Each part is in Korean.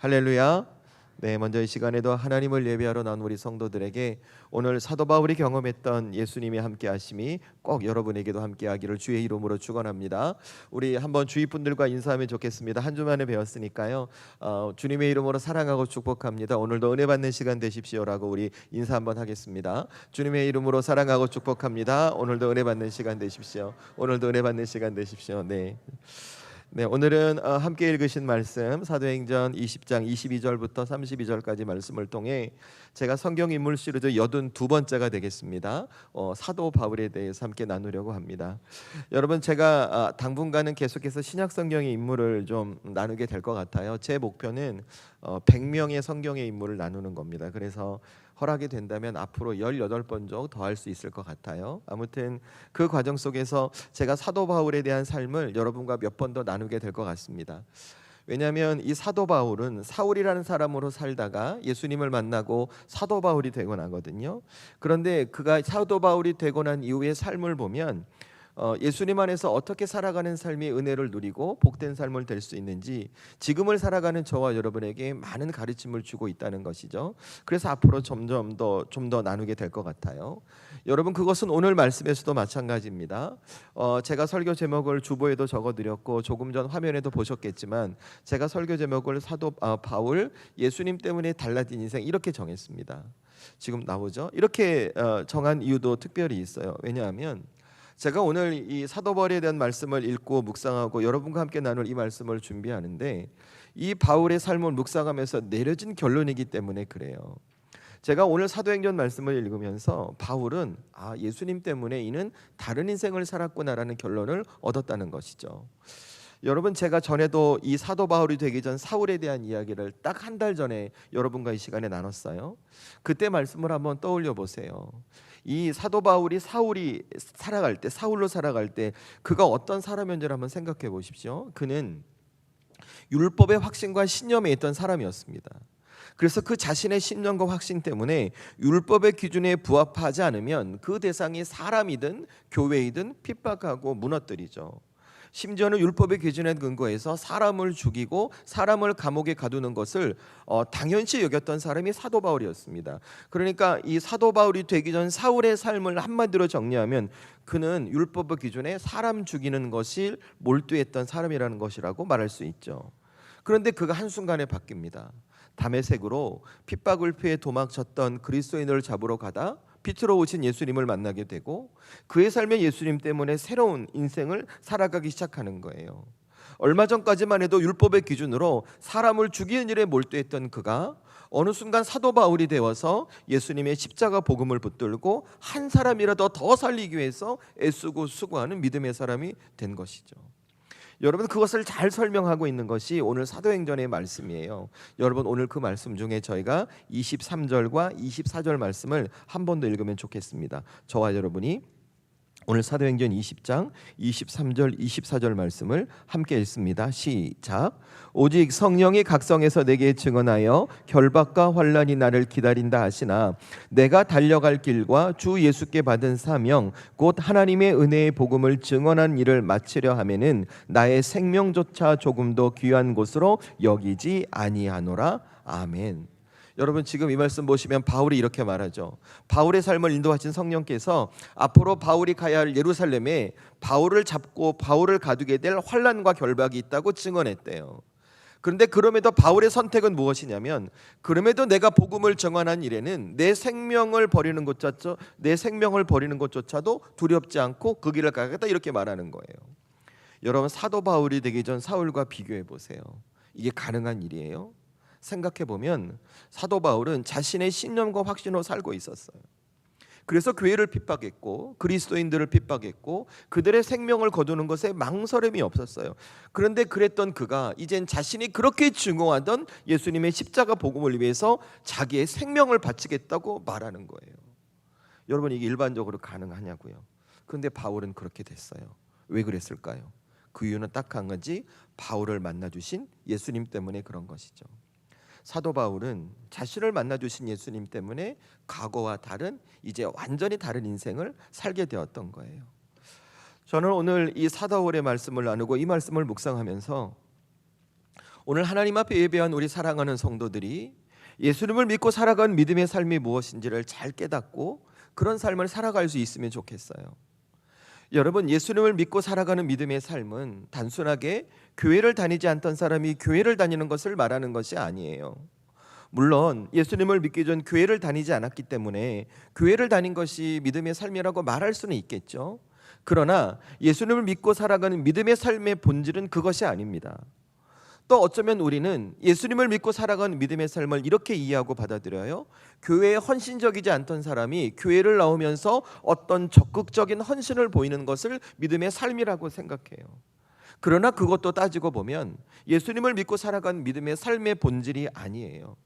할렐루야. 네, 먼저 이 시간에도 하나님을 예배하러 나온 우리 성도들에게 오늘 사도 바울이 경험했던 예수님의 함께하심이 꼭 여러분에게도 함께하기를 주의 이름으로 축원합니다. 우리 한번 주위 분들과 인사하면 좋겠습니다. 한 주만에 배웠으니까요. 주님의 이름으로 사랑하고 축복합니다. 오늘도 은혜 받는 시간 되십시오라고 우리 인사 한번 하겠습니다. 주님의 이름으로 사랑하고 축복합니다. 오늘도 은혜 받는 시간 되십시오. 오늘도 은혜 받는 시간 되십시오. 네, 오늘은 함께 읽으신 말씀 사도행전 20장 22절부터 32절까지 말씀을 통해 제가 성경 인물 시리즈 82번째가 되겠습니다. 사도 바울에 대해서 함께 나누려고 합니다. 여러분, 제가 당분간은 계속해서 신약 성경의 인물을 좀 나누게 될 것 같아요. 제 목표는 100명의 성경의 인물을 나누는 겁니다. 그래서 허락이 된다면 앞으로 18번 정도 더 할 수 있을 것 같아요. 아무튼 그 과정 속에서 제가 사도 바울에 대한 삶을 여러분과 몇 번 더 나누게 될 것 같습니다. 왜냐하면 이 사도 바울은 사울이라는 사람으로 살다가 예수님을 만나고 사도 바울이 되고 나거든요. 그런데 그가 사도 바울이 되고 난 이후의 삶을 보면 예수님 안에서 어떻게 살아가는 삶이 은혜를 누리고 복된 삶을 될 수 있는지 지금을 살아가는 저와 여러분에게 많은 가르침을 주고 있다는 것이죠. 그래서 앞으로 좀 더 나누게 될 것 같아요. 여러분, 그것은 오늘 말씀에서도 마찬가지입니다. 제가 설교 제목을 주보에도 적어드렸고 조금 전 화면에도 보셨겠지만 제가 설교 제목을 사도 바울 예수님 때문에 달라진 인생 이렇게 정했습니다. 지금 나오죠? 이렇게 정한 이유도 특별히 있어요. 왜냐하면 제가 오늘 이 사도 바울에 대한 말씀을 읽고 묵상하고 여러분과 함께 나눌 이 말씀을 준비하는데 이 바울의 삶을 묵상하면서 내려진 결론이기 때문에 그래요. 제가 오늘 사도행전 말씀을 읽으면서 바울은 예수님 때문에 이는 다른 인생을 살았구나라는 결론을 얻었다는 것이죠. 여러분, 제가 전에도 이 사도 바울이 되기 전 사울에 대한 이야기를 딱 한 달 전에 여러분과 이 시간에 나눴어요. 그때 말씀을 한번 떠올려 보세요. 이 사도 바울이 사울로 살아갈 때 그가 어떤 사람이었는지를 한번 생각해 보십시오. 그는 율법의 확신과 신념에 있던 사람이었습니다. 그래서 그 자신의 신념과 확신 때문에 율법의 기준에 부합하지 않으면 그 대상이 사람이든 교회이든 핍박하고 무너뜨리죠. 심지어는 율법의 기준에 근거해서 사람을 죽이고 사람을 감옥에 가두는 것을 당연시 여겼던 사람이 사도 바울이었습니다. 그러니까 이 사도 바울이 되기 전 사울의 삶을 한마디로 정리하면 그는 율법의 기준에 사람 죽이는 것이 몰두했던 사람이라는 것이라고 말할 수 있죠. 그런데 그가 한순간에 바뀝니다. 다메섹으로 핍박을 피해 도망쳤던 그리스도인을 잡으러 가다 빛으로 오신 예수님을 만나게 되고 그의 삶에 예수님 때문에 새로운 인생을 살아가기 시작하는 거예요. 얼마 전까지만 해도 율법의 기준으로 사람을 죽이는 일에 몰두했던 그가 어느 순간 사도 바울이 되어서 예수님의 십자가 복음을 붙들고 한 사람이라도 더 살리기 위해서 애쓰고 수고하는 믿음의 사람이 된 것이죠. 여러분, 그것을 잘 설명하고 있는 것이 오늘 사도행전의 말씀이에요. 여러분, 오늘 그 말씀 중에 저희가 23절과 24절 말씀을 한 번 더 읽으면 좋겠습니다. 저와 여러분이 오늘 사도행전 20장 23절 24절 말씀을 함께 읽습니다. 시작. 오직 성령이 각성해서 내게 증언하여 결박과 환난이 나를 기다린다 하시나 내가 달려갈 길과 주 예수께 받은 사명 곧 하나님의 은혜의 복음을 증언한 일을 마치려 하면은 나의 생명조차 조금도 귀한 곳으로 여기지 아니하노라. 아멘. 여러분, 지금 이 말씀 보시면 바울이 이렇게 말하죠. 바울의 삶을 인도하신 성령께서 앞으로 바울이 가야 할 예루살렘에 바울을 잡고 바울을 가두게 될 환난과 결박이 있다고 증언했대요. 그런데 그럼에도 바울의 선택은 무엇이냐면 그럼에도 내가 복음을 정언한 일에는 내 생명을 버리는 것조차도 두렵지 않고 그 길을 가겠다 이렇게 말하는 거예요. 여러분, 사도 바울이 되기 전 사울과 비교해 보세요. 이게 가능한 일이에요? 생각해 보면 사도 바울은 자신의 신념과 확신으로 살고 있었어요. 그래서 교회를 핍박했고 그리스도인들을 핍박했고 그들의 생명을 거두는 것에 망설임이 없었어요. 그런데 그랬던 그가 이젠 자신이 그렇게 증오하던 예수님의 십자가 복음을 위해서 자기의 생명을 바치겠다고 말하는 거예요. 여러분, 이게 일반적으로 가능하냐고요? 그런데 바울은 그렇게 됐어요. 왜 그랬을까요? 그 이유는 딱 한 가지, 바울을 만나주신 예수님 때문에 그런 것이죠. 사도 바울은 자신을 만나주신 예수님 때문에 과거와 다른 이제 완전히 다른 인생을 살게 되었던 거예요. 저는 오늘 이 사도 바울의 말씀을 나누고 이 말씀을 묵상하면서 오늘 하나님 앞에 예배한 우리 사랑하는 성도들이 예수님을 믿고 살아간 믿음의 삶이 무엇인지를 잘 깨닫고 그런 삶을 살아갈 수 있으면 좋겠어요. 여러분, 예수님을 믿고 살아가는 믿음의 삶은 단순하게 교회를 다니지 않던 사람이 교회를 다니는 것을 말하는 것이 아니에요. 물론 예수님을 믿기 전 교회를 다니지 않았기 때문에 교회를 다닌 것이 믿음의 삶이라고 말할 수는 있겠죠. 그러나 예수님을 믿고 살아가는 믿음의 삶의 본질은 그것이 아닙니다. 또 어쩌면 우리는 예수님을 믿고 살아가는 믿음의 삶을 이렇게 이해하고 받아들여요. 교회에 헌신적이지 않던 사람이 교회를 나오면서 어떤 적극적인 헌신을 보이는 것을 믿음의 삶이라고 생각해요. 그러나 그것도 따지고 보면 예수님을 믿고 살아가는 믿음의 삶의 본질이 아니에요.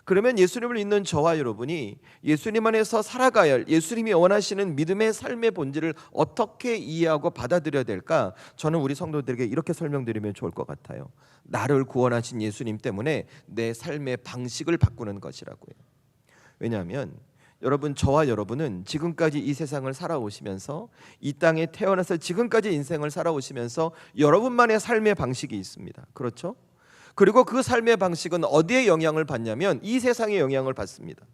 그러면 예수님을 믿는 저와 여러분이 예수님 안에서 살아가야 할 예수님이 원하시는 믿음의 삶의 본질을 어떻게 이해하고 받아들여야 될까? 저는 우리 성도들에게 이렇게 설명드리면 좋을 것 같아요. 나를 구원하신 예수님 때문에 내 삶의 방식을 바꾸는 것이라고요. 왜냐하면 여러분, 저와 여러분은 지금까지 이 세상을 살아오시면서 이 땅에 태어나서 지금까지 인생을 살아오시면서 여러분만의 삶의 방식이 있습니다. 그렇죠? 그리고 그 삶의 방식은 어디에 영향을 받냐면 이 세상에 영향을 받습니다.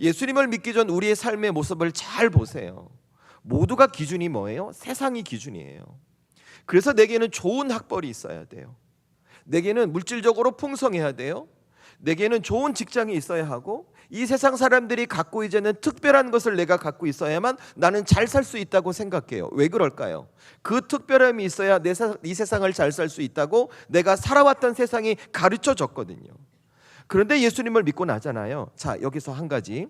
예수님을 믿기 전 우리의 삶의 모습을 잘 보세요. 모두가 기준이 뭐예요? 세상이 기준이에요. 그래서 내게는 좋은 학벌이 있어야 돼요. 내게는 물질적으로 풍성해야 돼요. 내게는 좋은 직장이 있어야 하고 이 세상 사람들이 갖고 있지 않는 특별한 것을 내가 갖고 있어야만 나는 잘 살 수 있다고 생각해요. 왜 그럴까요? 그 특별함이 있어야 이 세상을 잘 살 수 있다고 내가 살아왔던 세상이 가르쳐 줬거든요. 그런데 예수님을 믿고 나잖아요. 자, 여기서 한 가지,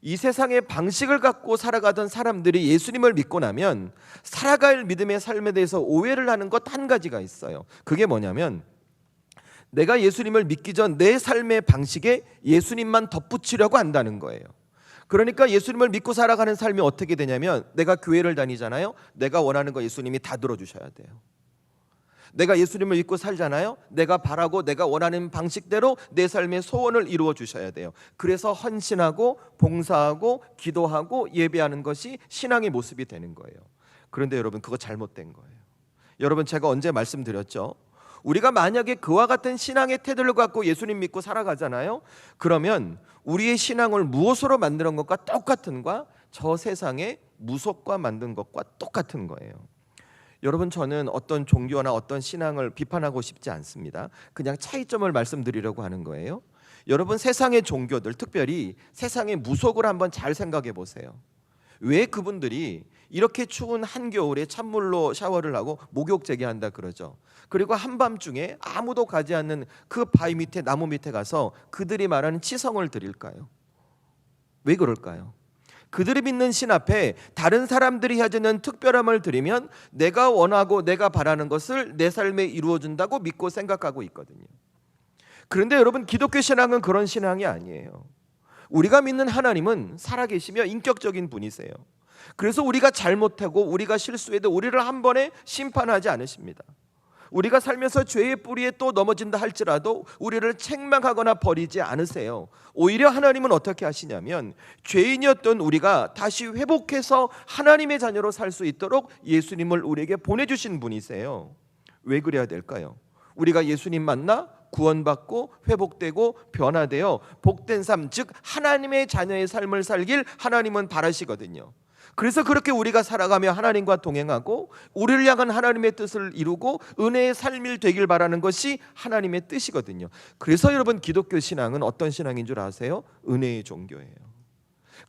이 세상의 방식을 갖고 살아가던 사람들이 예수님을 믿고 나면 살아갈 믿음의 삶에 대해서 오해를 하는 것 한 가지가 있어요. 그게 뭐냐면 내가 예수님을 믿기 전 내 삶의 방식에 예수님만 덧붙이려고 한다는 거예요. 그러니까 예수님을 믿고 살아가는 삶이 어떻게 되냐면 내가 교회를 다니잖아요. 내가 원하는 거 예수님이 다 들어주셔야 돼요. 내가 예수님을 믿고 살잖아요. 내가 바라고 내가 원하는 방식대로 내 삶의 소원을 이루어 주셔야 돼요. 그래서 헌신하고 봉사하고 기도하고 예배하는 것이 신앙의 모습이 되는 거예요. 그런데 여러분, 그거 잘못된 거예요. 여러분, 제가 언제 말씀드렸죠? 우리가 만약에 그와 같은 신앙의 태도를 갖고 예수님 믿고 살아가잖아요. 그러면 우리의 신앙을 무엇으로 만드는 것과 똑같은가? 저 세상의 무속과 만든 것과 똑같은 거예요. 여러분, 저는 어떤 종교나 어떤 신앙을 비판하고 싶지 않습니다. 그냥 차이점을 말씀드리려고 하는 거예요. 여러분, 세상의 종교들, 특별히 세상의 무속을 한번 잘 생각해 보세요. 왜 그분들이 이렇게 추운 한겨울에 찬물로 샤워를 하고 목욕제게 한다 그러죠. 그리고 한밤중에 아무도 가지 않는 그 바위 밑에 나무 밑에 가서 그들이 말하는 치성을 드릴까요? 왜 그럴까요? 그들이 믿는 신 앞에 다른 사람들이 하지 않는 특별함을 드리면 내가 원하고 내가 바라는 것을 내 삶에 이루어준다고 믿고 생각하고 있거든요. 그런데 여러분, 기독교 신앙은 그런 신앙이 아니에요. 우리가 믿는 하나님은 살아계시며 인격적인 분이세요. 그래서 우리가 잘못하고 우리가 실수해도 우리를 한 번에 심판하지 않으십니다. 우리가 살면서 죄의 뿌리에 또 넘어진다 할지라도 우리를 책망하거나 버리지 않으세요. 오히려 하나님은 어떻게 하시냐면 죄인이었던 우리가 다시 회복해서 하나님의 자녀로 살 수 있도록 예수님을 우리에게 보내주신 분이세요. 왜 그래야 될까요? 우리가 예수님 만나 구원받고 회복되고 변화되어 복된 삶, 즉 하나님의 자녀의 삶을 살길 하나님은 바라시거든요. 그래서 그렇게 우리가 살아가며 하나님과 동행하고 우리를 향한 하나님의 뜻을 이루고 은혜의 삶이 되길 바라는 것이 하나님의 뜻이거든요. 그래서 여러분, 기독교 신앙은 어떤 신앙인 줄 아세요? 은혜의 종교예요.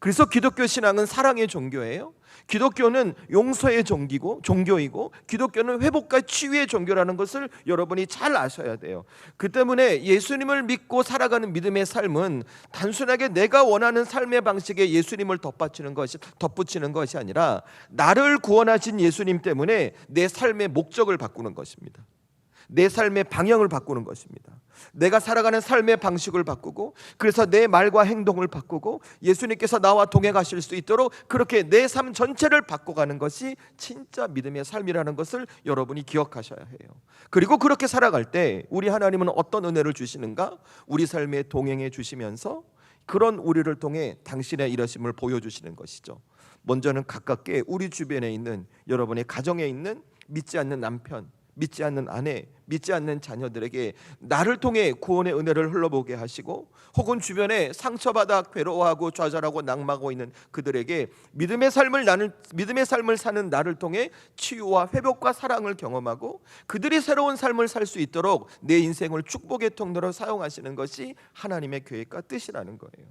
그래서 기독교 신앙은 사랑의 종교예요. 기독교는 용서의 종교이고 기독교는 회복과 치유의 종교라는 것을 여러분이 잘 아셔야 돼요. 그 때문에 예수님을 믿고 살아가는 믿음의 삶은 단순하게 내가 원하는 삶의 방식에 예수님을 덧붙이는 것이 아니라 나를 구원하신 예수님 때문에 내 삶의 목적을 바꾸는 것입니다. 내 삶의 방향을 바꾸는 것입니다. 내가 살아가는 삶의 방식을 바꾸고 그래서 내 말과 행동을 바꾸고 예수님께서 나와 동행하실 수 있도록 그렇게 내 삶 전체를 바꿔가는 것이 진짜 믿음의 삶이라는 것을 여러분이 기억하셔야 해요. 그리고 그렇게 살아갈 때 우리 하나님은 어떤 은혜를 주시는가? 우리 삶에 동행해 주시면서 그런 우리를 통해 당신의 일하심을 보여주시는 것이죠. 먼저는 가깝게 우리 주변에 있는 여러분의 가정에 있는 믿지 않는 남편, 믿지 않는 아내, 믿지 않는 자녀들에게 나를 통해 구원의 은혜를 흘러보게 하시고, 혹은 주변에 상처받아 괴로워하고 좌절하고 낙망하고 있는 그들에게 믿음의 삶을 사는 나를 통해 치유와 회복과 사랑을 경험하고 그들이 새로운 삶을 살 수 있도록 내 인생을 축복의 통로로 사용하시는 것이 하나님의 계획과 뜻이라는 거예요.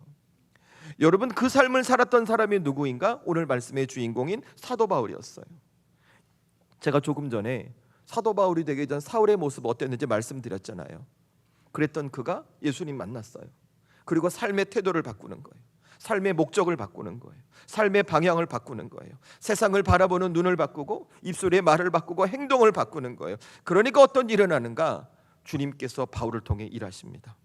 여러분, 그 삶을 살았던 사람이 누구인가? 오늘 말씀의 주인공인 사도 바울이었어요. 제가 조금 전에 사도 바울이 되기 전 사울의 모습 어땠는지 말씀드렸잖아요. 그랬던 그가 예수님 만났어요. 그리고 삶의 태도를 바꾸는 거예요. 삶의 목적을 바꾸는 거예요. 삶의 방향을 바꾸는 거예요. 세상을 바라보는 눈을 바꾸고 입술의 말을 바꾸고 행동을 바꾸는 거예요. 그러니까 어떤 일이 일어나는가? 주님께서 바울을 통해 일하십니다.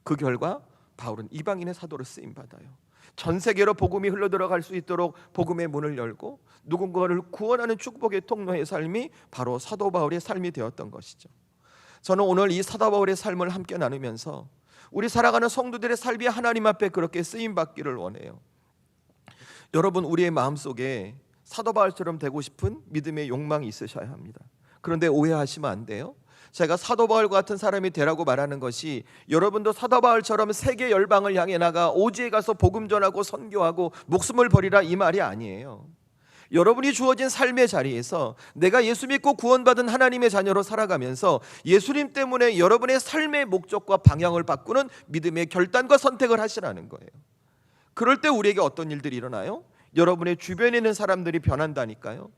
그 결과 바울은 이방인의 사도로 쓰임 받아요. 전 세계로 복음이 흘러들어갈 수 있도록 복음의 문을 열고 누군가를 구원하는 축복의 통로의 삶이 바로 사도 바울의 삶이 되었던 것이죠. 저는 오늘 이 사도 바울의 삶을 함께 나누면서 우리 살아가는 성도들의 삶이 하나님 앞에 그렇게 쓰임 받기를 원해요. 여러분, 우리의 마음속에 사도 바울처럼 되고 싶은 믿음의 욕망이 있으셔야 합니다. 그런데 오해하시면 안 돼요. 제가 사도 바울과 같은 사람이 되라고 말하는 것이 여러분도 사도 바울처럼 세계 열방을 향해 나가 오지에 가서 복음 전하고 선교하고 목숨을 버리라, 이 말이 아니에요. 여러분이 주어진 삶의 자리에서 내가 예수 믿고 구원받은 하나님의 자녀로 살아가면서 예수님 때문에 여러분의 삶의 목적과 방향을 바꾸는 믿음의 결단과 선택을 하시라는 거예요. 그럴 때 우리에게 어떤 일들이 일어나요? 여러분의 주변에 있는 사람들이 변한다니까요.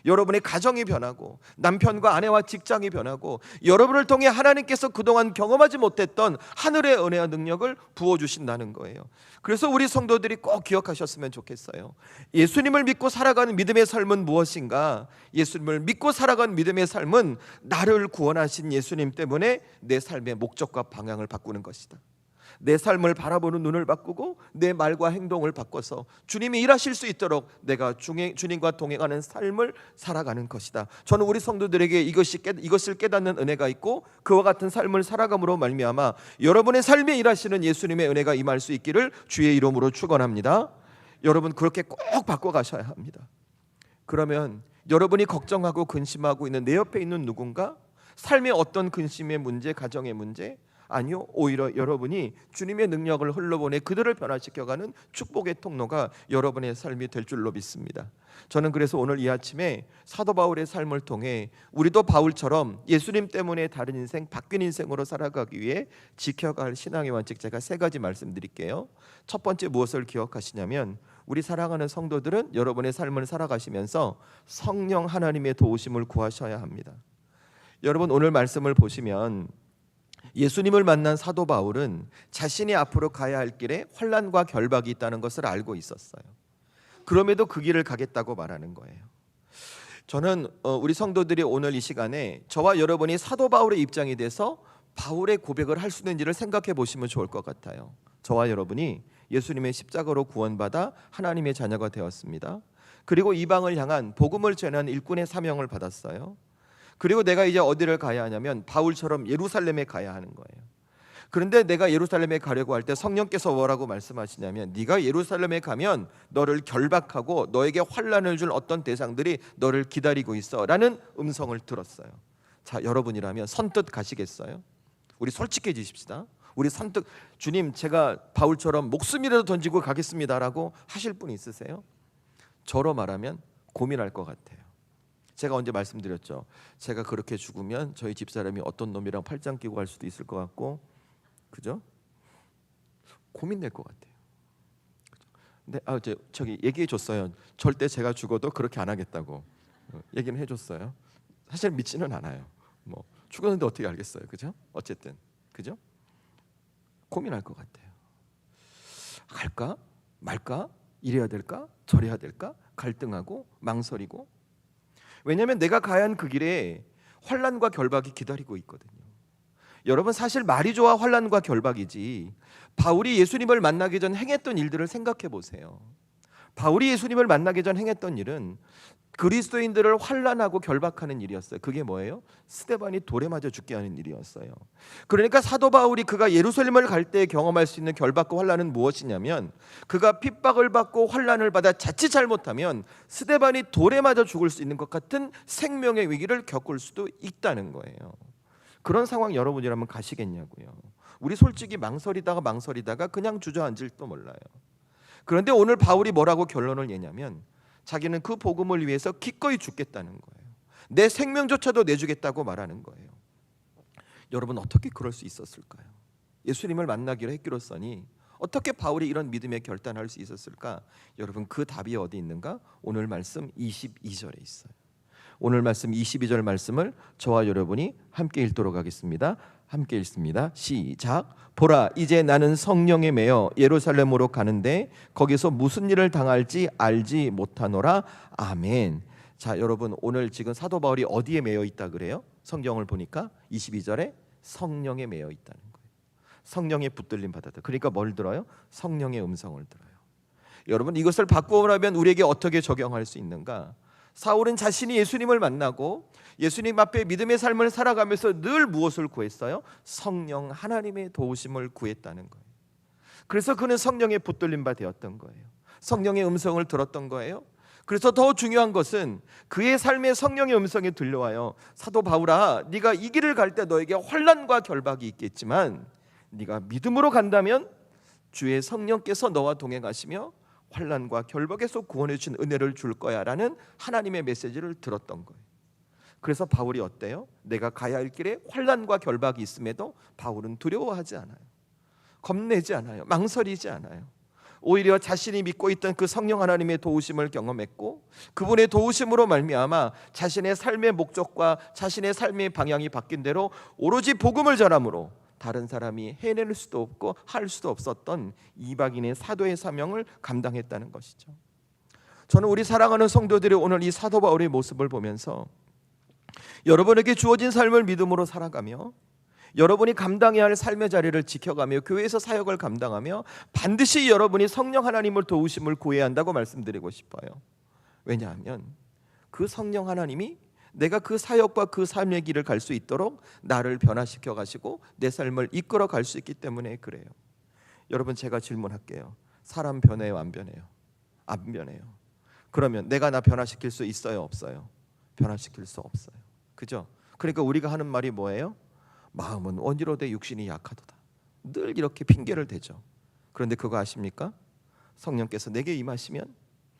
여러분의 가정이 변하고 남편과 아내와 직장이 변하고 여러분을 통해 하나님께서 그동안 경험하지 못했던 하늘의 은혜와 능력을 부어주신다는 거예요. 그래서 우리 성도들이 꼭 기억하셨으면 좋겠어요. 예수님을 믿고 살아가는 믿음의 삶은 무엇인가? 예수님을 믿고 살아가는 믿음의 삶은 나를 구원하신 예수님 때문에 내 삶의 목적과 방향을 바꾸는 것이다. 내 삶을 바라보는 눈을 바꾸고 내 말과 행동을 바꿔서 주님이 일하실 수 있도록 내가 주님과 동행하는 삶을 살아가는 것이다. 저는 우리 성도들에게 이것을 깨닫는 은혜가 있고 그와 같은 삶을 살아감으로 말미암아 여러분의 삶에 일하시는 예수님의 은혜가 임할 수 있기를 주의 이름으로 축원합니다. 여러분, 그렇게 꼭 바꿔가셔야 합니다. 그러면 여러분이 걱정하고 근심하고 있는 내 옆에 있는 누군가, 삶의 어떤 근심의 문제, 가정의 문제, 아니요, 오히려 여러분이 주님의 능력을 흘러보내 그들을 변화시켜가는 축복의 통로가 여러분의 삶이 될 줄로 믿습니다. 저는 그래서 오늘 이 아침에 사도 바울의 삶을 통해 우리도 바울처럼 예수님 때문에 다른 인생, 바뀐 인생으로 살아가기 위해 지켜가 할 신앙의 원칙, 제가 3가지 말씀드릴게요. 첫 번째, 무엇을 기억하시냐면 우리 사랑하는 성도들은 여러분의 삶을 살아가시면서 성령 하나님의 도우심을 구하셔야 합니다. 여러분, 오늘 말씀을 보시면 예수님을 만난 사도 바울은 자신이 앞으로 가야 할 길에 환난과 결박이 있다는 것을 알고 있었어요. 그럼에도 그 길을 가겠다고 말하는 거예요. 저는 우리 성도들이 오늘 이 시간에 저와 여러분이 사도 바울의 입장이 돼서 바울의 고백을 할 수 있는지를 생각해 보시면 좋을 것 같아요. 저와 여러분이 예수님의 십자가로 구원받아 하나님의 자녀가 되었습니다. 그리고 이방을 향한 복음을 전하는 일꾼의 사명을 받았어요. 그리고 내가 이제 어디를 가야 하냐면 바울처럼 예루살렘에 가야 하는 거예요. 그런데 내가 예루살렘에 가려고 할 때 성령께서 뭐라고 말씀하시냐면 네가 예루살렘에 가면 너를 결박하고 너에게 환난을 줄 어떤 대상들이 너를 기다리고 있어 라는 음성을 들었어요. 자, 여러분이라면 선뜻 가시겠어요? 우리 솔직해지십시다. 우리 선뜻 주님, 제가 바울처럼 목숨이라도 던지고 가겠습니다 라고 하실 분 있으세요? 저로 말하면 고민할 것 같아요. 제가 언제 말씀드렸죠. 제가 그렇게 죽으면 저희 집사람이 어떤 놈이랑 팔짱 끼고 갈 수도 있을 것 같고, 그죠? 고민될 것 같아요. 근데 저기 얘기해 줬어요. 절대 제가 죽어도 그렇게 안 하겠다고 얘기는 해줬어요. 사실 믿지는 않아요. 뭐 죽었는데 어떻게 알겠어요, 그죠? 어쨌든, 그죠? 고민할 것 같아요. 갈까 말까, 이래야 될까 저래야 될까, 갈등하고 망설이고. 왜냐하면 내가 가야 한 그 길에 환난과 결박이 기다리고 있거든요. 여러분, 사실 말이 좋아 환난과 결박이지 바울이 예수님을 만나기 전 행했던 일들을 생각해 보세요. 바울이 예수님을 만나기 전 행했던 일은 그리스도인들을 환난하고 결박하는 일이었어요. 그게 뭐예요? 스데반이 돌에 맞아 죽게 하는 일이었어요. 그러니까 사도 바울이 그가 예루살렘을 갈 때 경험할 수 있는 결박과 환난은 무엇이냐면, 그가 핍박을 받고 환난을 받아 자칫 잘못하면 스데반이 돌에 맞아 죽을 수 있는 것 같은 생명의 위기를 겪을 수도 있다는 거예요. 그런 상황 여러분이라면 가시겠냐고요. 우리 솔직히 망설이다가 그냥 주저앉을지도 몰라요. 그런데 오늘 바울이 뭐라고 결론을 내냐면, 자기는 그 복음을 위해서 기꺼이 죽겠다는 거예요. 내 생명조차도 내주겠다고 말하는 거예요. 여러분, 어떻게 그럴 수 있었을까요? 예수님을 만나기로 했기로써니 어떻게 바울이 이런 믿음의 결단할 수 있었을까? 여러분, 그 답이 어디 있는가? 오늘 말씀 22절에 있어요. 오늘 말씀 22절 말씀을 저와 여러분이 함께 읽도록 하겠습니다. 함께 읽습니다. 시작. 보라, 이제 나는 성령에 매여 예루살렘으로 가는데 거기서 무슨 일을 당할지 알지 못하노라. 아멘. 자, 여러분, 오늘 지금 사도 바울이 어디에 매여 있다 그래요? 성경을 보니까 22절에 성령에 매여 있다는 거예요. 성령의 붙들림 받았다. 그러니까 뭘 들어요? 성령의 음성을 들어요. 여러분, 이것을 바꾸려면 우리에게 어떻게 적용할 수 있는가? 사울은 자신이 예수님을 만나고 예수님 앞에 믿음의 삶을 살아가면서 늘 무엇을 구했어요? 성령 하나님의 도우심을 구했다는 거예요. 그래서 그는 성령의 붙들림 바 되었던 거예요. 성령의 음성을 들었던 거예요. 그래서 더 중요한 것은 그의 삶에 성령의 음성이 들려와요. 사도 바울아, 네가 이 길을 갈 때 너에게 환난과 결박이 있겠지만 네가 믿음으로 간다면 주의 성령께서 너와 동행하시며 환난과 결박에서 구원해 주신 은혜를 줄 거야 라는 하나님의 메시지를 들었던 거예요. 그래서 바울이 어때요? 내가 가야 할 길에 환난과 결박이 있음에도 바울은 두려워하지 않아요. 겁내지 않아요. 망설이지 않아요. 오히려 자신이 믿고 있던 그 성령 하나님의 도우심을 경험했고, 그분의 도우심으로 말미암아 자신의 삶의 목적과 자신의 삶의 방향이 바뀐 대로 오로지 복음을 전함으로 다른 사람이 해낼 수도 없고 할 수도 없었던 이방인의 사도의 사명을 감당했다는 것이죠. 저는 우리 사랑하는 성도들이 오늘 이 사도 바울의 모습을 보면서 여러분에게 주어진 삶을 믿음으로 살아가며 여러분이 감당해야 할 삶의 자리를 지켜가며 교회에서 사역을 감당하며 반드시 여러분이 성령 하나님을 도우심을 구해야 한다고 말씀드리고 싶어요. 왜냐하면 그 성령 하나님이 내가 그 사역과 그 삶의 길을 갈 수 있도록 나를 변화시켜 가시고 내 삶을 이끌어 갈 수 있기 때문에 그래요. 여러분, 제가 질문할게요. 사람 변해요, 안 변해요? 안 변해요. 그러면 내가 나 변화시킬 수 있어요, 없어요? 변화시킬 수 없어요. 그죠? 그러니까 우리가 하는 말이 뭐예요? 마음은 원이로되 육신이 약하도다. 늘 이렇게 핑계를 대죠. 그런데 그거 아십니까? 성령께서 내게 임하시면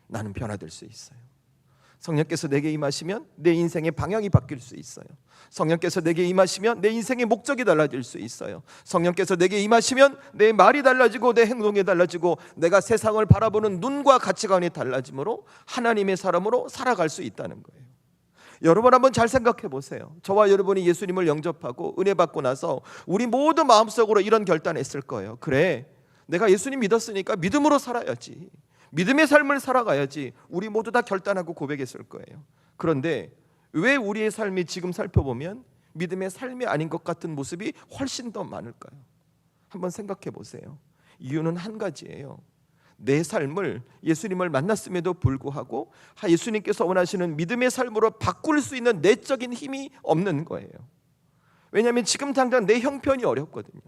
나는 변화될 수 있어요. 성령께서 내게 임하시면 내 인생의 방향이 바뀔 수 있어요. 성령께서 내게 임하시면 내 인생의 목적이 달라질 수 있어요. 성령께서 내게 임하시면 내 말이 달라지고 내 행동이 달라지고 내가 세상을 바라보는 눈과 가치관이 달라지므로 하나님의 사람으로 살아갈 수 있다는 거예요. 여러분, 한번 잘 생각해 보세요. 저와 여러분이 예수님을 영접하고 은혜 받고 나서 우리 모두 마음속으로 이런 결단했을 거예요. 그래, 내가 예수님 믿었으니까 믿음으로 살아야지, 믿음의 삶을 살아가야지. 우리 모두 다 결단하고 고백했을 거예요. 그런데 왜 우리의 삶이 지금 살펴보면 믿음의 삶이 아닌 것 같은 모습이 훨씬 더 많을까요? 한번 생각해 보세요. 이유는 한 가지예요. 내 삶을 예수님을 만났음에도 불구하고 예수님께서 원하시는 믿음의 삶으로 바꿀 수 있는 내적인 힘이 없는 거예요. 왜냐하면 지금 당장 내 형편이 어렵거든요.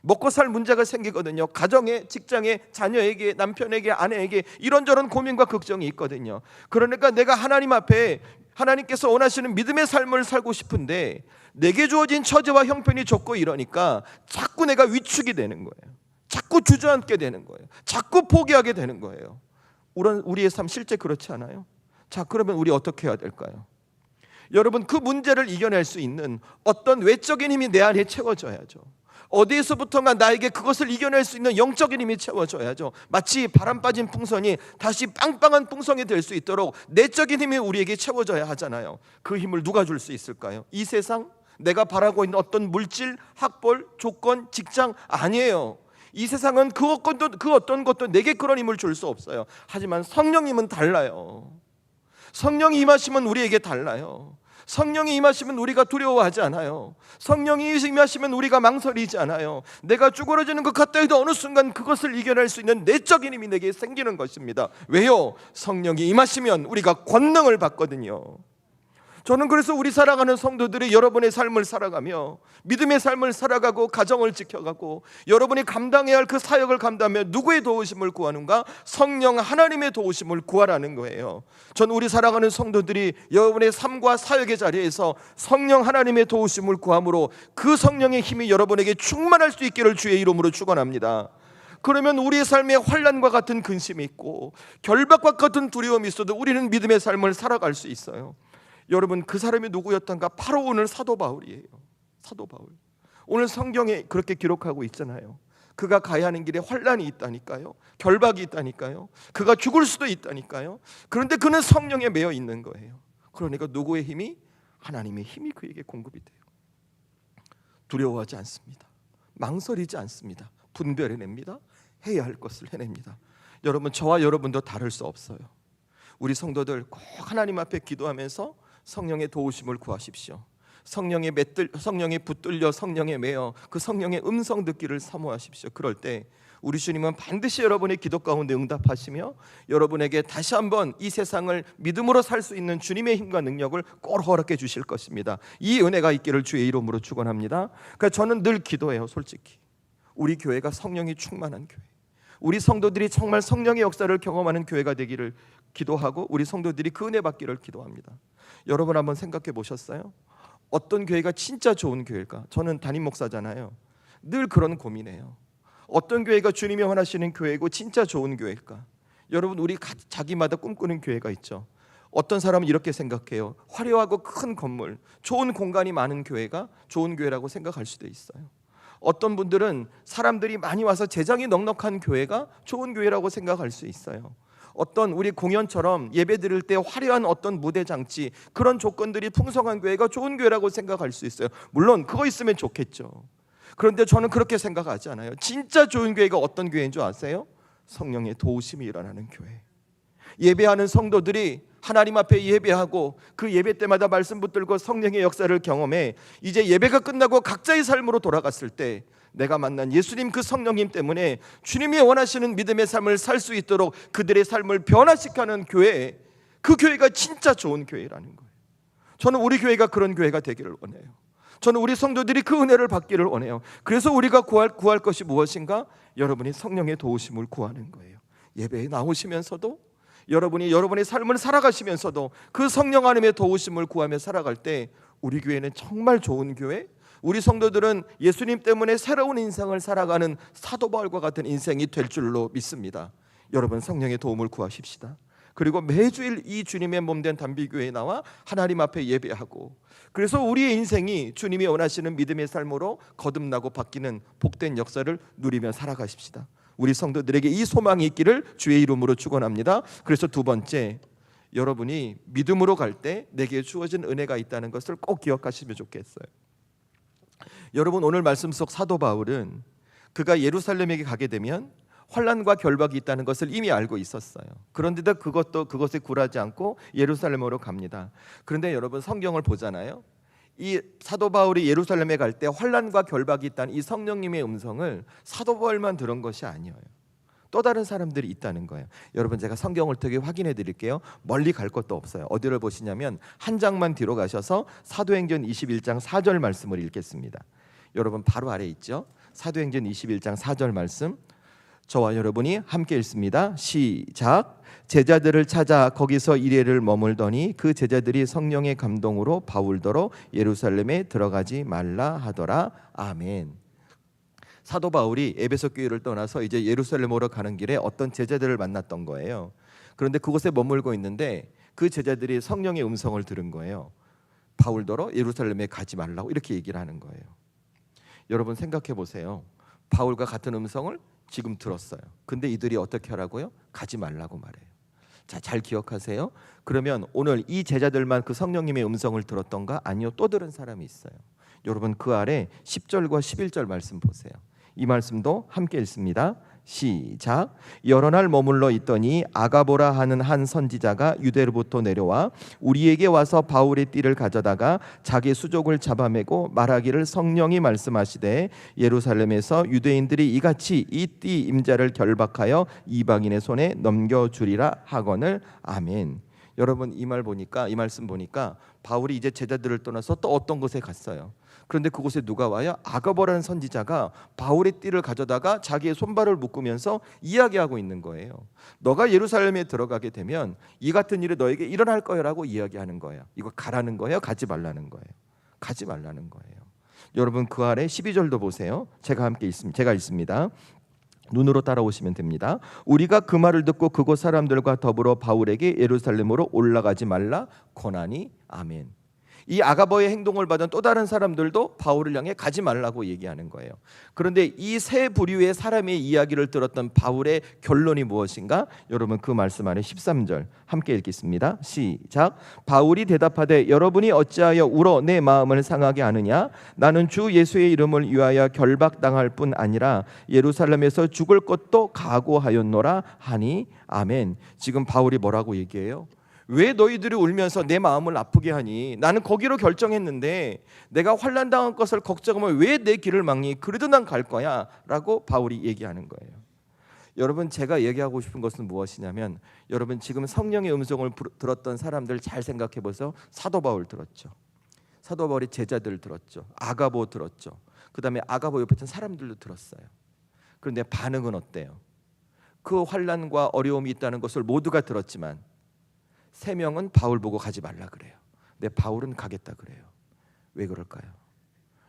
먹고 살 문제가 생기거든요. 가정에, 직장에, 자녀에게, 남편에게, 아내에게 이런저런 고민과 걱정이 있거든요. 그러니까 내가 하나님 앞에 하나님께서 원하시는 믿음의 삶을 살고 싶은데 내게 주어진 처지와 형편이 좁고 이러니까 자꾸 내가 위축이 되는 거예요. 자꾸 주저앉게 되는 거예요. 자꾸 포기하게 되는 거예요. 우리의 삶 실제 그렇지 않아요? 자, 그러면 우리 어떻게 해야 될까요? 여러분, 그 문제를 이겨낼 수 있는 어떤 외적인 힘이 내 안에 채워져야죠. 어디에서부턴가 나에게 그것을 이겨낼 수 있는 영적인 힘이 채워져야죠. 마치 바람 빠진 풍선이 다시 빵빵한 풍선이 될 수 있도록 내적인 힘이 우리에게 채워져야 하잖아요. 그 힘을 누가 줄 수 있을까요? 이 세상? 내가 바라고 있는 어떤 물질, 학벌, 조건, 직장? 아니에요. 이 세상은 그 어떤 것도 내게 그런 힘을 줄 수 없어요. 하지만 성령님은 달라요. 성령이 임하시면 우리에게 달라요. 성령이 임하시면 우리가 두려워하지 않아요. 성령이 임하시면 우리가 망설이지 않아요. 내가 쭈그러지는 것 같다 해도 어느 순간 그것을 이겨낼 수 있는 내적인 힘이 내게 생기는 것입니다. 왜요? 성령이 임하시면 우리가 권능을 받거든요. 저는 그래서 우리 살아가는 성도들이 여러분의 삶을 살아가며 믿음의 삶을 살아가고 가정을 지켜가고 여러분이 감당해야 할 그 사역을 감당하며 누구의 도우심을 구하는가? 성령 하나님의 도우심을 구하라는 거예요. 저는 우리 살아가는 성도들이 여러분의 삶과 사역의 자리에서 성령 하나님의 도우심을 구함으로 그 성령의 힘이 여러분에게 충만할 수 있기를 주의 이름으로 축원합니다. 그러면 우리의 삶에 환난과 같은 근심이 있고 결박과 같은 두려움이 있어도 우리는 믿음의 삶을 살아갈 수 있어요. 여러분, 그 사람이 누구였던가? 바로 오늘 사도 바울이에요. 사도 바울. 오늘 성경에 그렇게 기록하고 있잖아요. 그가 가야 하는 길에 환난이 있다니까요. 결박이 있다니까요. 그가 죽을 수도 있다니까요. 그런데 그는 성령에 매여 있는 거예요. 그러니까 누구의 힘이? 하나님의 힘이 그에게 공급이 돼요. 두려워하지 않습니다. 망설이지 않습니다. 분별해냅니다. 해야 할 것을 해냅니다. 여러분, 저와 여러분도 다를 수 없어요. 우리 성도들 꼭 하나님 앞에 기도하면서 성령의 도우심을 구하십시오. 성령에 붙들려 성령에 매여 그 성령의 음성 듣기를 사모하십시오. 그럴 때 우리 주님은 반드시 여러분의 기도 가운데 응답하시며 여러분에게 다시 한번 이 세상을 믿음으로 살 수 있는 주님의 힘과 능력을 꼭 허락해 주실 것입니다. 이 은혜가 있기를 주의 이름으로 축원합니다. 그러니까 저는 늘 기도해요. 솔직히 우리 교회가 성령이 충만한 교회, 우리 성도들이 정말 성령의 역사를 경험하는 교회가 되기를 기도하고 우리 성도들이 그 은혜 받기를 기도합니다. 여러분 한번 생각해 보셨어요? 어떤 교회가 진짜 좋은 교회일까? 저는 담임 목사잖아요. 늘 그런 고민해요. 어떤 교회가 주님이 원하시는 교회고 진짜 좋은 교회일까? 여러분, 우리 자기마다 꿈꾸는 교회가 있죠. 어떤 사람은 이렇게 생각해요. 화려하고 큰 건물, 좋은 공간이 많은 교회가 좋은 교회라고 생각할 수도 있어요. 어떤 분들은 사람들이 많이 와서 재정이 넉넉한 교회가 좋은 교회라고 생각할 수 있어요. 어떤 우리 공연처럼 예배 드릴 때 화려한 어떤 무대 장치, 그런 조건들이 풍성한 교회가 좋은 교회라고 생각할 수 있어요. 물론 그거 있으면 좋겠죠. 그런데 저는 그렇게 생각하지 않아요. 진짜 좋은 교회가 어떤 교회인 줄 아세요? 성령의 도우심이 일어나는 교회. 예배하는 성도들이 하나님 앞에 예배하고 그 예배 때마다 말씀 붙들고 성령의 역사를 경험해 이제 예배가 끝나고 각자의 삶으로 돌아갔을 때 내가 만난 예수님 그 성령님 때문에 주님이 원하시는 믿음의 삶을 살 수 있도록 그들의 삶을 변화시키는 교회, 그 교회가 진짜 좋은 교회라는 거예요. 저는 우리 교회가 그런 교회가 되기를 원해요. 저는 우리 성도들이 그 은혜를 받기를 원해요. 그래서 우리가 구할 것이 무엇인가? 여러분이 성령의 도우심을 구하는 거예요. 예배에 나오시면서도 여러분이 여러분의 삶을 살아가시면서도 그 성령 하나님의 도우심을 구하며 살아갈 때 우리 교회는 정말 좋은 교회, 우리 성도들은 예수님 때문에 새로운 인생을 살아가는 사도 바울과 같은 인생이 될 줄로 믿습니다. 여러분, 성령의 도움을 구하십시다. 그리고 매주일 이 주님의 몸된 단비교회에 나와 하나님 앞에 예배하고, 그래서 우리의 인생이 주님이 원하시는 믿음의 삶으로 거듭나고 바뀌는 복된 역사를 누리며 살아가십시다. 우리 성도들에게 이 소망이 있기를 주의 이름으로 축원합니다. 그래서 두 번째, 여러분이 믿음으로 갈 때 내게 주어진 은혜가 있다는 것을 꼭 기억하시면 좋겠어요. 여러분, 오늘 말씀 속 사도 바울은 그가 예루살렘에 가게 되면 환난과 결박이 있다는 것을 이미 알고 있었어요. 그런데도 그것에 굴하지 않고 예루살렘으로 갑니다. 그런데 여러분, 성경을 보잖아요. 이 사도 바울이 예루살렘에 갈 때 환난과 결박이 있다는 이 성령님의 음성을 사도 바울만 들은 것이 아니에요. 또 다른 사람들이 있다는 거예요. 여러분, 제가 성경을 되게 확인해 드릴게요. 멀리 갈 것도 없어요. 어디를 보시냐면 한 장만 뒤로 가셔서 사도행전 21장 4절 말씀을 읽겠습니다. 여러분, 바로 아래 있죠. 사도행전 21장 4절 말씀, 저와 여러분이 함께 읽습니다. 시작. 제자들을 찾아 거기서 이레를 머물더니 그 제자들이 성령의 감동으로 바울더러 예루살렘에 들어가지 말라 하더라. 아멘. 사도 바울이 에베소 교회를 떠나서 이제 예루살렘으로 가는 길에 어떤 제자들을 만났던 거예요. 그런데 그곳에 머물고 있는데 그 제자들이 성령의 음성을 들은 거예요. 바울더러 예루살렘에 가지 말라고 이렇게 얘기를 하는 거예요. 여러분, 생각해 보세요. 바울과 같은 음성을 지금 들었어요. 근데 이들이 어떻게 하라고요? 가지 말라고 말해요. 자, 잘 기억하세요. 그러면 오늘 이 제자들만 그 성령님의 음성을 들었던가? 아니요, 또 들은 사람이 있어요. 여러분, 그 아래 10절과 11절 말씀 보세요. 이 말씀도 함께 읽습니다. 시작. 여러 날 머물러 있더니 아가보라 하는 한 선지자가 유대로부터 내려와 우리에게 와서 바울의 띠를 가져다가 자기 수족을 잡아매고 말하기를 성령이 말씀하시되 예루살렘에서 유대인들이 이같이 이 띠 임자를 결박하여 이방인의 손에 넘겨주리라 하거늘. 아멘. 여러분, 이 말씀 보니까 바울이 이제 제자들을 떠나서 또 어떤 곳에 갔어요. 그런데 그곳에 누가 와요? 아가보라는 선지자가 바울의 띠를 가져다가 자기의 손발을 묶으면서 이야기하고 있는 거예요. 너가 예루살렘에 들어가게 되면 이 같은 일이 너에게 일어날 거야라고 이야기하는 거예요. 이거 가라는 거예요? 가지 말라는 거예요? 가지 말라는 거예요. 여러분, 그 아래 12절도 보세요. 제가 읽습니다. 눈으로 따라오시면 됩니다. 우리가 그 말을 듣고 그곳 사람들과 더불어 바울에게 예루살렘으로 올라가지 말라 권하니. 아멘. 이 아가버의 행동을 받은 또 다른 사람들도 바울을 향해 가지 말라고 얘기하는 거예요. 그런데 이 세 부류의 사람의 이야기를 들었던 바울의 결론이 무엇인가? 여러분, 그 말씀 안에 13절 함께 읽겠습니다. 시작. 바울이 대답하되 여러분이 어찌하여 울어 내 마음을 상하게 하느냐? 나는 주 예수의 이름을 위하여 결박당할 뿐 아니라 예루살렘에서 죽을 것도 각오하였노라 하니. 아멘. 지금 바울이 뭐라고 얘기해요? 왜 너희들이 울면서 내 마음을 아프게 하니? 나는 거기로 결정했는데 내가 환난당한 것을 걱정하면 왜 내 길을 막니? 그래도 난 갈 거야 라고 바울이 얘기하는 거예요. 여러분, 제가 얘기하고 싶은 것은 무엇이냐면, 여러분 지금 성령의 음성을 들었던 사람들 잘 생각해 보세요. 사도 바울 들었죠. 사도 바울의 제자들 들었죠. 아가보 들었죠. 그 다음에 아가보 옆에 있던 사람들도 들었어요. 그런데 반응은 어때요? 그 환난과 어려움이 있다는 것을 모두가 들었지만 3명은 바울 보고 가지 말라 그래요. 근데 바울은 가겠다 그래요. 왜 그럴까요?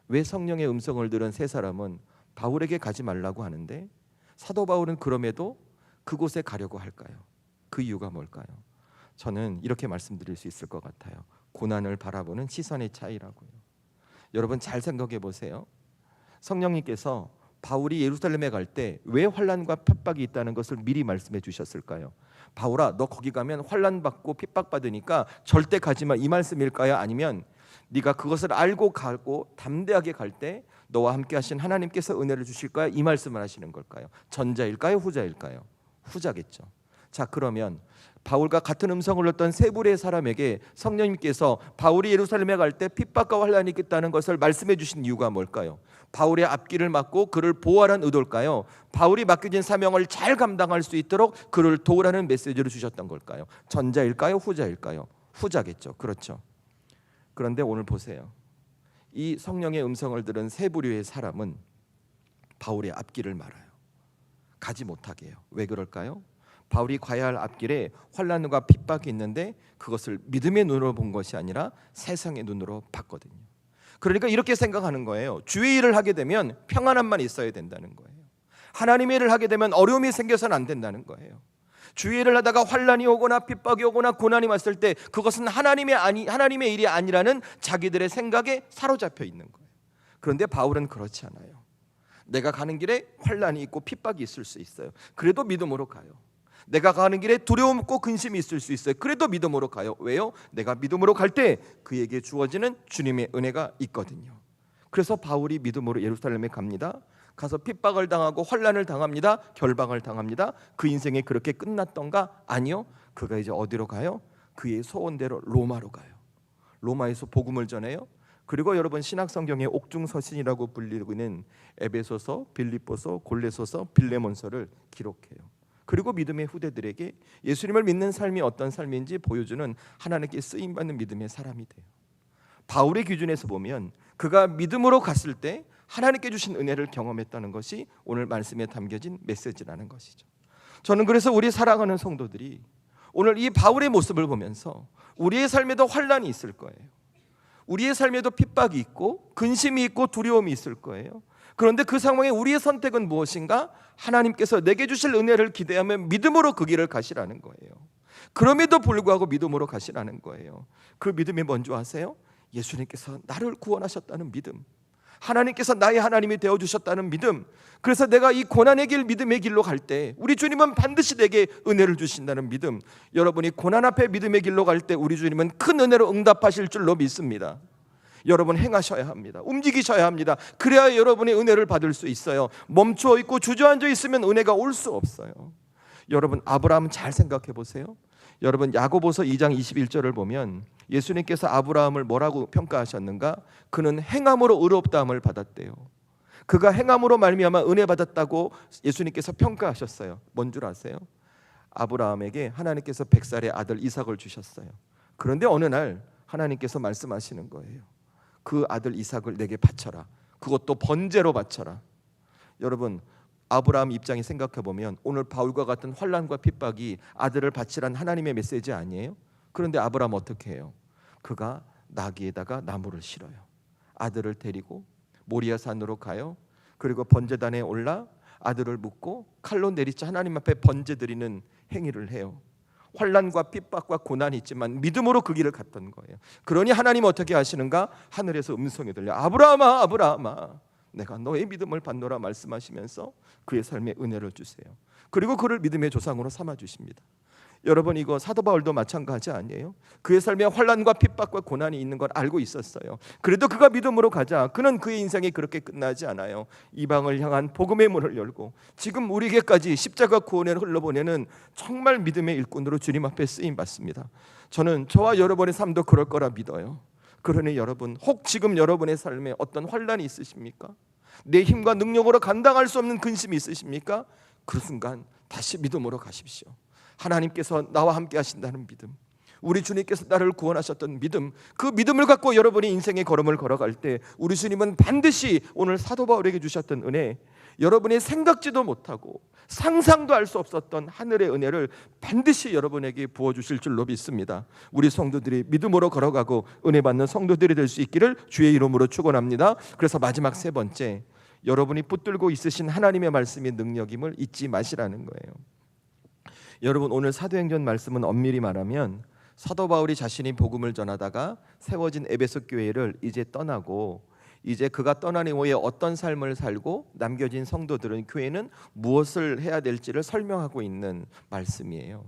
왜 성령의 음성을 들은 3사람은 바울에게 가지 말라고 하는데 사도 바울은 그럼에도 그곳에 가려고 할까요? 그 이유가 뭘까요? 저는 이렇게 말씀드릴 수 있을 것 같아요. 고난을 바라보는 시선의 차이라고요. 여러분, 잘 생각해 보세요. 성령님께서 바울이 예루살렘에 갈 때 왜 환난과 핍박이 있다는 것을 미리 말씀해 주셨을까요? 바울아, 너 거기 가면 환난 받고 핍박 받으니까 절대 가지 마, 이 말씀일까요? 아니면 네가 그것을 알고 가고 담대하게 갈 때 너와 함께 하신 하나님께서 은혜를 주실까요? 이 말씀을 하시는 걸까요? 전자일까요? 후자일까요? 후자겠죠. 자, 그러면 바울과 같은 음성을 듣던 세 부류의 사람에게 성령님께서 바울이 예루살렘에 갈 때 핍박과 환난이 있겠다는 것을 말씀해 주신 이유가 뭘까요? 바울의 앞길을 막고 그를 보호하라는 의도일까요? 바울이 맡겨진 사명을 잘 감당할 수 있도록 그를 도우라는 메시지를 주셨던 걸까요? 전자일까요? 후자일까요? 후자겠죠. 그렇죠. 그런데 오늘 보세요. 이 성령의 음성을 들은 세 부류의 사람은 바울의 앞길을 말아요. 가지 못하게 해요. 왜 그럴까요? 바울이 가야 할 앞길에 환난과 핍박이 있는데 그것을 믿음의 눈으로 본 것이 아니라 세상의 눈으로 봤거든요. 그러니까 이렇게 생각하는 거예요. 주의 일을 하게 되면 평안함만 있어야 된다는 거예요. 하나님의 일을 하게 되면 어려움이 생겨서는 안 된다는 거예요. 주의 일을 하다가 환난이 오거나 핍박이 오거나 고난이 왔을 때 그것은 하나님의 일이 아니라는 자기들의 생각에 사로잡혀 있는 거예요. 그런데 바울은 그렇지 않아요. 내가 가는 길에 환난이 있고 핍박이 있을 수 있어요. 그래도 믿음으로 가요. 내가 가는 길에 두려움 있고 근심이 있을 수 있어요. 그래도 믿음으로 가요. 왜요? 내가 믿음으로 갈 때 그에게 주어지는 주님의 은혜가 있거든요. 그래서 바울이 믿음으로 예루살렘에 갑니다. 가서 핍박을 당하고 환난을 당합니다. 결박을 당합니다. 그 인생이 그렇게 끝났던가? 아니요. 그가 이제 어디로 가요? 그의 소원대로 로마로 가요. 로마에서 복음을 전해요. 그리고 여러분, 신약성경의 옥중서신이라고 불리고 있는 에베소서, 빌립보서, 골로새서, 빌레몬서를 기록해요. 그리고 믿음의 후대들에게 예수님을 믿는 삶이 어떤 삶인지 보여주는 하나님께 쓰임받는 믿음의 사람이 돼요. 바울의 기준에서 보면 그가 믿음으로 갔을 때 하나님께 주신 은혜를 경험했다는 것이 오늘 말씀에 담겨진 메시지라는 것이죠. 저는 그래서 우리 사랑하는 성도들이 오늘 이 바울의 모습을 보면서 우리의 삶에도 환난이 있을 거예요. 우리의 삶에도 핍박이 있고 근심이 있고 두려움이 있을 거예요. 그런데 그 상황에 우리의 선택은 무엇인가? 하나님께서 내게 주실 은혜를 기대하며 믿음으로 그 길을 가시라는 거예요. 그럼에도 불구하고 믿음으로 가시라는 거예요. 그 믿음이 뭔지 아세요? 예수님께서 나를 구원하셨다는 믿음, 하나님께서 나의 하나님이 되어주셨다는 믿음. 그래서 내가 이 고난의 길, 믿음의 길로 갈 때 우리 주님은 반드시 내게 은혜를 주신다는 믿음. 여러분이 고난 앞에 믿음의 길로 갈 때 우리 주님은 큰 은혜로 응답하실 줄로 믿습니다. 여러분 행하셔야 합니다. 움직이셔야 합니다. 그래야 여러분의 은혜를 받을 수 있어요. 멈추어 있고 주저앉아 있으면 은혜가 올 수 없어요. 여러분 아브라함 잘 생각해 보세요. 여러분 야고보서 2장 21절을 보면 예수님께서 아브라함을 뭐라고 평가하셨는가? 그는 행함으로 의롭다함을 받았대요. 그가 행함으로 말미암아 은혜 받았다고 예수님께서 평가하셨어요. 뭔 줄 아세요? 아브라함에게 하나님께서 100살의 아들 이삭을 주셨어요. 그런데 어느 날 하나님께서 말씀하시는 거예요. 그 아들 이삭을 내게 바쳐라. 그것도 번제로 바쳐라. 여러분 아브라함 입장에 생각해 보면 오늘 바울과 같은 환난과 핍박이 아들을 바치란 하나님의 메시지 아니에요? 그런데 아브라함 어떻게 해요? 그가 나귀에다가 나무를 실어요. 아들을 데리고 모리아 산으로 가요. 그리고 번제단에 올라 아들을 묻고 칼로 내리쳐 하나님 앞에 번제 드리는 행위를 해요. 환난과 핍박과 고난이 있지만 믿음으로 그 길을 갔던 거예요. 그러니 하나님 어떻게 하시는가? 하늘에서 음성이 들려 아브라함아 아브라함아 내가 너의 믿음을 받노라 말씀하시면서 그의 삶에 은혜를 주세요. 그리고 그를 믿음의 조상으로 삼아주십니다. 여러분 이거 사도 바울도 마찬가지 아니에요? 그의 삶에 환난과 핍박과 고난이 있는 걸 알고 있었어요. 그래도 그가 믿음으로 가자. 그는 그의 인생이 그렇게 끝나지 않아요. 이방을 향한 복음의 문을 열고 지금 우리에게까지 십자가 구원을 흘러보내는 정말 믿음의 일꾼으로 주님 앞에 쓰임 받습니다. 저는 저와 여러분의 삶도 그럴 거라 믿어요. 그러니 여러분 혹 지금 여러분의 삶에 어떤 환난이 있으십니까? 내 힘과 능력으로 감당할 수 없는 근심이 있으십니까? 그 순간 다시 믿음으로 가십시오. 하나님께서 나와 함께 하신다는 믿음, 우리 주님께서 나를 구원하셨던 믿음, 그 믿음을 갖고 여러분이 인생의 걸음을 걸어갈 때 우리 주님은 반드시 오늘 사도 바울에게 주셨던 은혜, 여러분이 생각지도 못하고 상상도 할 수 없었던 하늘의 은혜를 반드시 여러분에게 부어주실 줄로 믿습니다. 우리 성도들이 믿음으로 걸어가고 은혜 받는 성도들이 될 수 있기를 주의 이름으로 축원합니다. 그래서 마지막 세 번째, 여러분이 붙들고 있으신 하나님의 말씀의 능력임을 잊지 마시라는 거예요. 여러분 오늘 사도행전 말씀은 엄밀히 말하면 사도 바울이 자신이 복음을 전하다가 세워진 에베소 교회를 이제 떠나고 이제 그가 떠난 이후에 어떤 삶을 살고 남겨진 성도들은 교회는 무엇을 해야 될지를 설명하고 있는 말씀이에요.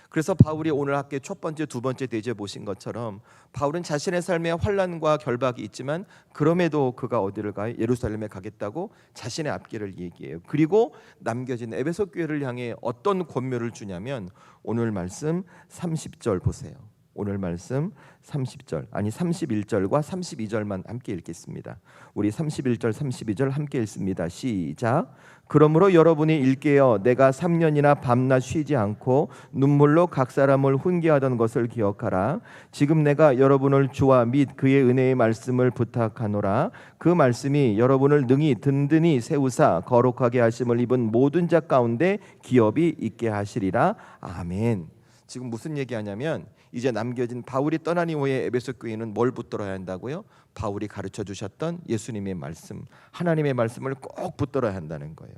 그래서 바울이 오늘 학교의 첫 번째, 두 번째 대제 보신 것처럼 바울은 자신의 삶에 환난과 결박이 있지만 그럼에도 그가 어디를 가요? 예루살렘에 가겠다고 자신의 앞길을 얘기해요. 그리고 남겨진 에베소 교회를 향해 어떤 권면을 주냐면 오늘 말씀 30절 보세요. 오늘 말씀 30절 아니 31절과 32절만 함께 읽겠습니다. 우리 31절 32절 함께 읽습니다. 시작. 그러므로 여러분이 일깨어 내가 3년이나 밤낮 쉬지 않고 눈물로 각 사람을 훈계하던 것을 기억하라. 지금 내가 여러분을 주와 및 그의 은혜의 말씀을 부탁하노라. 그 말씀이 여러분을 능히 든든히 세우사 거룩하게 하심을 입은 모든 자 가운데 기업이 있게 하시리라. 아멘. 지금 무슨 얘기하냐면 이제 남겨진 바울이 떠난 이후에 에베소 교회는 뭘 붙들어야 한다고요? 바울이 가르쳐 주셨던 예수님의 말씀, 하나님의 말씀을 꼭 붙들어야 한다는 거예요.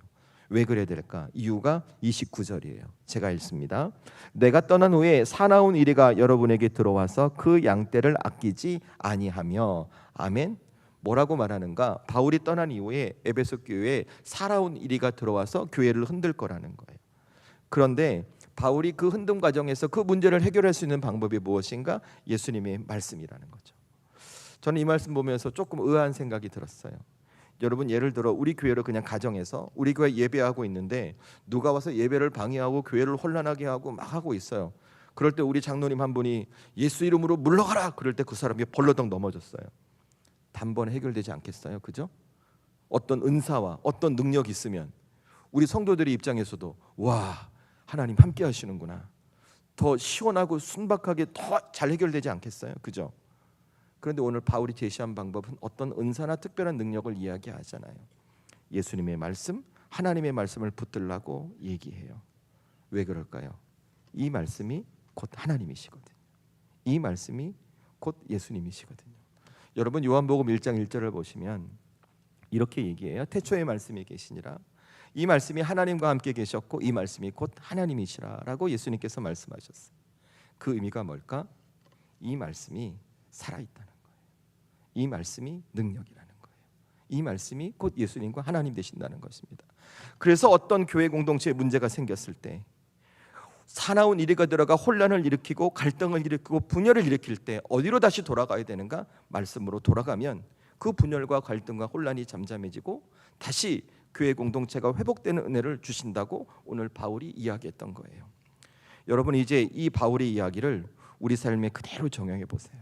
왜 그래야 될까? 이유가 29절이에요. 제가 읽습니다. 내가 떠난 후에 사나운 이리가 여러분에게 들어와서 그 양떼를 아끼지 아니하며. 아멘. 뭐라고 말하는가? 바울이 떠난 이후에 에베소 교회에 사나운 이리가 들어와서 교회를 흔들 거라는 거예요. 그런데 바울이 그 흔듦 과정에서 그 문제를 해결할 수 있는 방법이 무엇인가? 예수님의 말씀이라는 거죠. 저는 이 말씀 보면서 조금 의아한 생각이 들었어요. 여러분 예를 들어 우리 교회를 그냥 가정해서 우리 교회 예배하고 있는데 누가 와서 예배를 방해하고 교회를 혼란하게 하고 막 하고 있어요. 그럴 때 우리 장로님 한 분이 예수 이름으로 물러가라 그럴 때 그 사람이 벌러덩 넘어졌어요. 단번에 해결되지 않겠어요? 그죠? 어떤 은사와 어떤 능력이 있으면 우리 성도들의 입장에서도 와 하나님 함께 하시는구나. 더 시원하고 순박하게 더 잘 해결되지 않겠어요? 그죠? 그런데 오늘 바울이 제시한 방법은 어떤 은사나 특별한 능력을 이야기하잖아요. 예수님의 말씀, 하나님의 말씀을 붙들라고 얘기해요. 왜 그럴까요? 이 말씀이 곧 하나님이시거든요. 이 말씀이 곧 예수님이시거든요. 여러분 요한복음 1장 1절을 보시면 이렇게 얘기해요. 태초에 말씀이 계시니라. 이 말씀이 하나님과 함께 계셨고 이 말씀이 곧 하나님이시라라고 예수님께서 말씀하셨어요. 그 의미가 뭘까? 이 말씀이 살아있다는 거예요. 이 말씀이 능력이라는 거예요. 이 말씀이 곧 예수님과 하나님 되신다는 것입니다. 그래서 어떤 교회 공동체에 문제가 생겼을 때 사나운 이리가 들어가 혼란을 일으키고 갈등을 일으키고 분열을 일으킬 때 어디로 다시 돌아가야 되는가? 말씀으로 돌아가면 그 분열과 갈등과 혼란이 잠잠해지고 다시 교회 공동체가 회복되는 은혜를 주신다고 오늘 바울이 이야기했던 거예요. 여러분, 이제 이 바울의 이야기를 우리 삶에 그대로 적용해 보세요.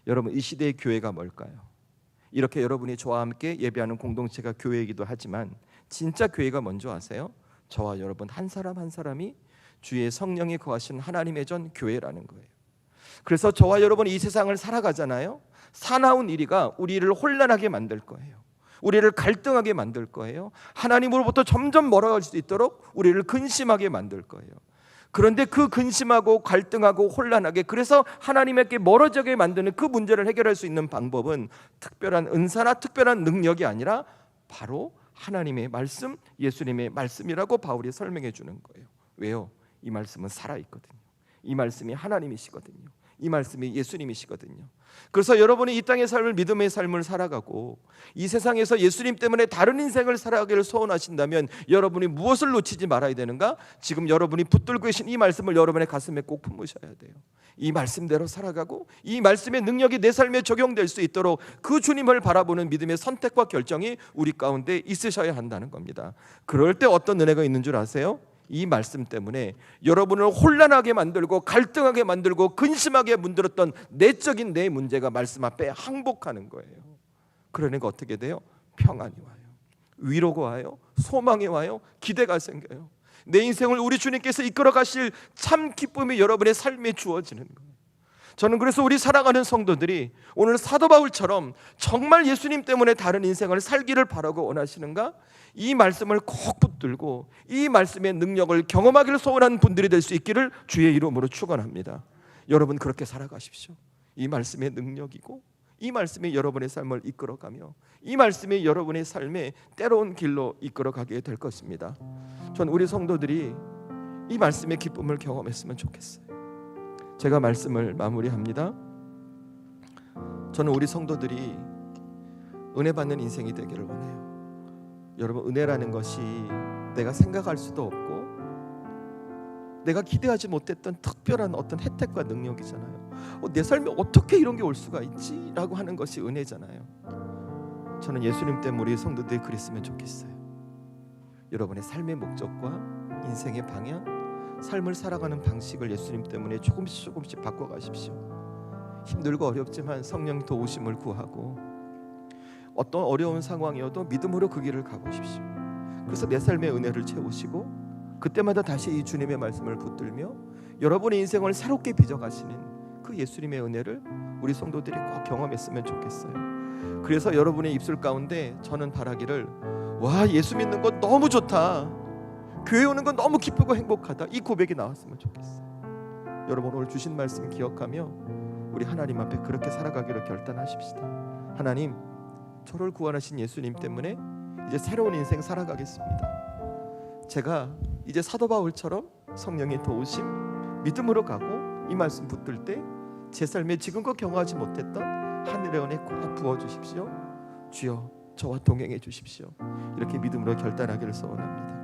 여러분, 이 시대의 교회가 뭘까요? 이렇게 여러분이 저와 함께 예배하는 공동체가 교회이기도 하지만 진짜 교회가 뭔지 아세요? 저와 여러분 한 사람 한 사람이 주의 성령이 거하신 하나님의 전 교회라는 거예요. 그래서 저와 여러분이 이 세상을 살아가잖아요. 사나운 이리가 우리를 혼란하게 만들 거예요. 우리를 갈등하게 만들 거예요. 하나님으로부터 점점 멀어갈 수 있도록 우리를 근심하게 만들 거예요. 그런데 그 근심하고 갈등하고 혼란하게, 그래서 하나님께 멀어지게 만드는 그 문제를 해결할 수 있는 방법은 특별한 은사나 특별한 능력이 아니라 바로 하나님의 말씀, 예수님의 말씀이라고 바울이 설명해 주는 거예요. 왜요? 이 말씀은 살아있거든요. 이 말씀이 하나님이시거든요. 이 말씀이 예수님이시거든요. 그래서 여러분이 이 땅의 삶을, 믿음의 삶을 살아가고 이 세상에서 예수님 때문에 다른 인생을 살아가기를 소원하신다면 여러분이 무엇을 놓치지 말아야 되는가? 지금 여러분이 붙들고 계신 이 말씀을 여러분의 가슴에 꼭 품으셔야 돼요. 이 말씀대로 살아가고 이 말씀의 능력이 내 삶에 적용될 수 있도록 그 주님을 바라보는 믿음의 선택과 결정이 우리 가운데 있으셔야 한다는 겁니다. 그럴 때 어떤 은혜가 있는 줄 아세요? 이 말씀 때문에 여러분을 혼란하게 만들고 갈등하게 만들고 근심하게 만들었던 내적인 내 문제가 말씀 앞에 항복하는 거예요. 그러니까 어떻게 돼요? 평안이 와요. 위로가 와요. 소망이 와요. 기대가 생겨요. 내 인생을 우리 주님께서 이끌어 가실 참 기쁨이 여러분의 삶에 주어지는 거예요. 저는 그래서 우리 살아가는 성도들이 오늘 사도 바울처럼 정말 예수님 때문에 다른 인생을 살기를 바라고 원하시는가? 이 말씀을 꼭 붙들고 이 말씀의 능력을 경험하기를 소원하는 분들이 될 수 있기를 주의 이름으로 축원합니다. 여러분, 그렇게 살아가십시오. 이 말씀의 능력이고 이 말씀이 여러분의 삶을 이끌어가며 이 말씀이 여러분의 삶에 때로운 길로 이끌어가게 될 것입니다. 전 우리 성도들이 이 말씀의 기쁨을 경험했으면 좋겠어요. 제가 말씀을 마무리합니다. 저는 우리 성도들이 은혜 받는 인생이 되기를 원해요. 여러분, 은혜라는 것이 내가 생각할 수도 없고 내가 기대하지 못했던 특별한 어떤 혜택과 능력이잖아요. 내 삶에 어떻게 이런 게 올 수가 있지? 라고 하는 것이 은혜잖아요. 저는 예수님 때문에 우리 성도들이 그랬으면 좋겠어요. 여러분의 삶의 목적과 인생의 방향, 삶을 살아가는 방식을 예수님 때문에 조금씩 바꿔가십시오. 힘들고 어렵지만 성령 도우심을 구하고 어떤 어려운 상황이어도 믿음으로 그 길을 가보십시오. 그래서 내 삶의 은혜를 채우시고 그때마다 다시 이 주님의 말씀을 붙들며 여러분의 인생을 새롭게 빚어가시는 그 예수님의 은혜를 우리 성도들이 꼭 경험했으면 좋겠어요. 그래서 여러분의 입술 가운데 저는 바라기를, 와, 예수 믿는 거 너무 좋다, 교회 오는 건 너무 기쁘고 행복하다, 이 고백이 나왔으면 좋겠어요. 여러분, 오늘 주신 말씀 기억하며 우리 하나님 앞에 그렇게 살아가기로 결단하십시다. 하나님, 저를 구원하신 예수님 때문에 이제 새로운 인생 살아가겠습니다. 제가 이제 사도 바울처럼 성령의 도우심, 믿음으로 가고 이 말씀 붙들 때 제 삶에 지금껏 경험하지 못했던 하늘의 은혜 꼭 부어주십시오. 주여, 저와 동행해 주십시오. 이렇게 믿음으로 결단하기를 소원합니다.